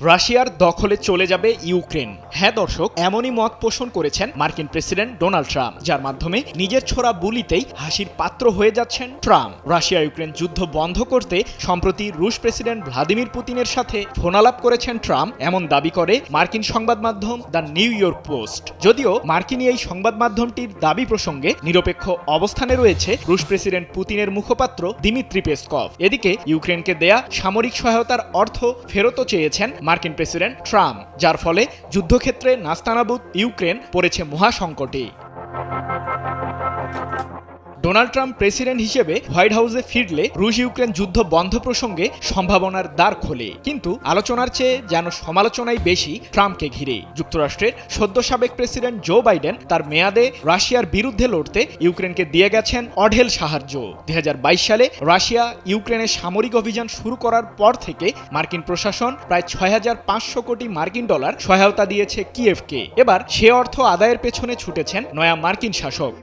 রাশিয়ার দখলে চলে যাবে ইউক্রেন। হ্যাঁ দর্শক, এমনই মত পোষণ করেছেন মার্কিন প্রেসিডেন্ট ডোনাল্ড ট্রাম্প, যার মাধ্যমে নিজের ছোড়া বুলিতেই হাসির পাত্র হয়ে যাচ্ছেন ট্রাম্প। রাশিয়া ইউক্রেন যুদ্ধ বন্ধ করতে সম্প্রতি রুশ প্রেসিডেন্ট ভ্লাদিমির পুতিনের সাথে ফোনালাপ করেছেন ট্রাম্প, এমন দাবি করে মার্কিন সংবাদ মাধ্যম দ্য নিউ ইয়র্ক পোস্ট। যদিও মার্কিন এই সংবাদ মাধ্যমটির দাবি প্রসঙ্গে নিরপেক্ষ অবস্থানে রয়েছে রুশ প্রেসিডেন্ট পুতিনের মুখপাত্র দিমিত্রি পেসকভ। এদিকে ইউক্রেনকে দেয়া সামরিক সহায়তার অর্থ ফেরতও চেয়েছেন মার্কিন প্রেসিডেন্ট ট্রাম্প, যার ফলে যুদ্ধক্ষেত্রে নাস্তানাবুদ ইউক্রেন পড়েছে মহাসংকটে। ডোনাল্ড ট্রাম্প প্রেসিডেন্ট হিসেবে হোয়াইট হাউসে ফিরলে রুশ ইউক্রেন যুদ্ধ বন্ধ প্রসঙ্গে সম্ভাবনার দ্বার খোলে, কিন্তু আলোচনার চেয়ে যেন সমালোচনাই বেশি ট্রাম্পকে ঘিরে। যুক্তরাষ্ট্রের সদ্য সাবেক প্রেসিডেন্ট জো বাইডেন তার মেয়াদে রাশিয়ার বিরুদ্ধে লড়তে ইউক্রেনকে দিয়ে গেছেন অঢেল সাহায্য। 2022 সালে রাশিয়া ইউক্রেনের সামরিক অভিযান শুরু করার পর থেকে মার্কিন প্রশাসন প্রায় 6,500 কোটি মার্কিন ডলার সহায়তা দিয়েছে কিয়েভকে। এবার সে অর্থ আদায়ের পেছনে ছুটেছেন নয়া মার্কিন শাসক।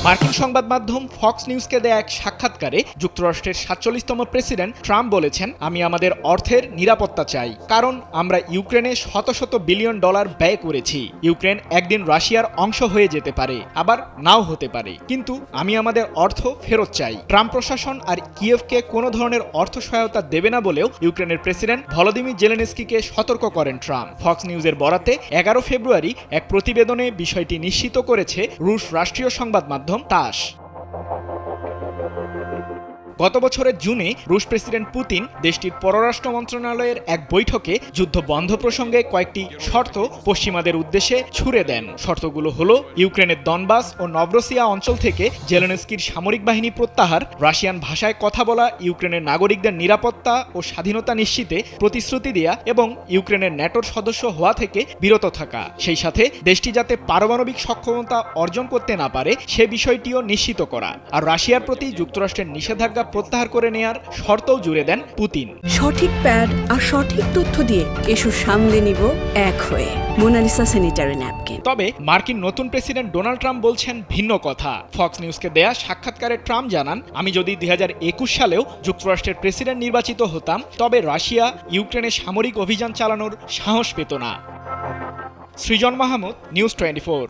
মার্কিন সংবাদ মাধ্যম ফক্স নিউজকে দেয়া এক সাক্ষাৎকারে যুক্তরাষ্ট্রের 47তম প্রেসিডেন্ট ট্রাম্প বলেছেন, আমি আমাদের অর্থের নিরাপত্তা চাই, কারণ আমরা ইউক্রেনে শত শত বিলিয়ন ডলার ব্যয় করেছি। ইউক্রেন একদিন রাশিয়ার অংশ হয়ে যেতে পারে, আবার নাও হতে পারে, কিন্তু আমি আমাদের অর্থ ফেরত চাই। ট্রাম্প প্রশাসন আর কিয়েভকে কোনো ধরনের অর্থ সহায়তা দেবে না বলেও ইউক্রেনের প্রেসিডেন্ট ভলোদিমির জেলেনস্কিকে সতর্ক করেন ট্রাম্প। ফক্স নিউজের বরাতে 11 ফেব্রুয়ারি এক প্রতিবেদনে বিষয়টি নিশ্চিত করেছে রুশ রাষ্ট্রীয় সংবাদ মাধ্যম তাস। গত বছরের জুনে রুশ প্রেসিডেন্ট পুতিন দেশটির পররাষ্ট্র মন্ত্রণালয়ের এক বৈঠকে যুদ্ধ বন্ধ প্রসঙ্গে কয়েকটি শর্ত পশ্চিমাদের উদ্দেশ্যে ছুড়ে দেন। শর্তগুলো হলো ইউক্রেনের দনবাস ও নভরোসিয়া অঞ্চল থেকে জেলেনস্কির সামরিক বাহিনী প্রত্যাহার, রাশিয়ান ভাষায় কথা বলা ইউক্রেনের নাগরিকদের নিরাপত্তা ও স্বাধীনতা নিশ্চিতে প্রতিশ্রুতি দেয়া এবং ইউক্রেনের ন্যাটোর সদস্য হওয়া থেকে বিরত থাকা। সেই সাথে দেশটি যাতে পারমাণবিক সক্ষমতা অর্জন করতে না পারে সে বিষয়টিও নিশ্চিত করা। আর রাশিয়ার প্রতি যুক্তরাষ্ট্রের নিষেধাজ্ঞা প্রত্যাহার করে নেয়ার শর্তও জুড়ে দেন পুতিন। সঠিক প্যাড আর সঠিক তথ্য দিয়ে এসব সামলে নিব এক হয়ে। Monalisa sanitary napkin. তবে মার্কিন নতুন প্রেসিডেন্ট ডোনাল্ড ট্রাম্প বলছেন ভিন্ন কথা। ফক্স নিউজকে দেয়া সাক্ষাৎকারে ট্রাম্প জানান, আমি যদি 2021 সালেও যুক্তরাষ্ট্রের প্রেসিডেন্ট নির্বাচিত হতাম, তবে রাশিয়া ইউক্রেনে সামরিক অভিযান চালানোর সাহস পেত না। সৃজন মাহমুদ, নিউজ 24।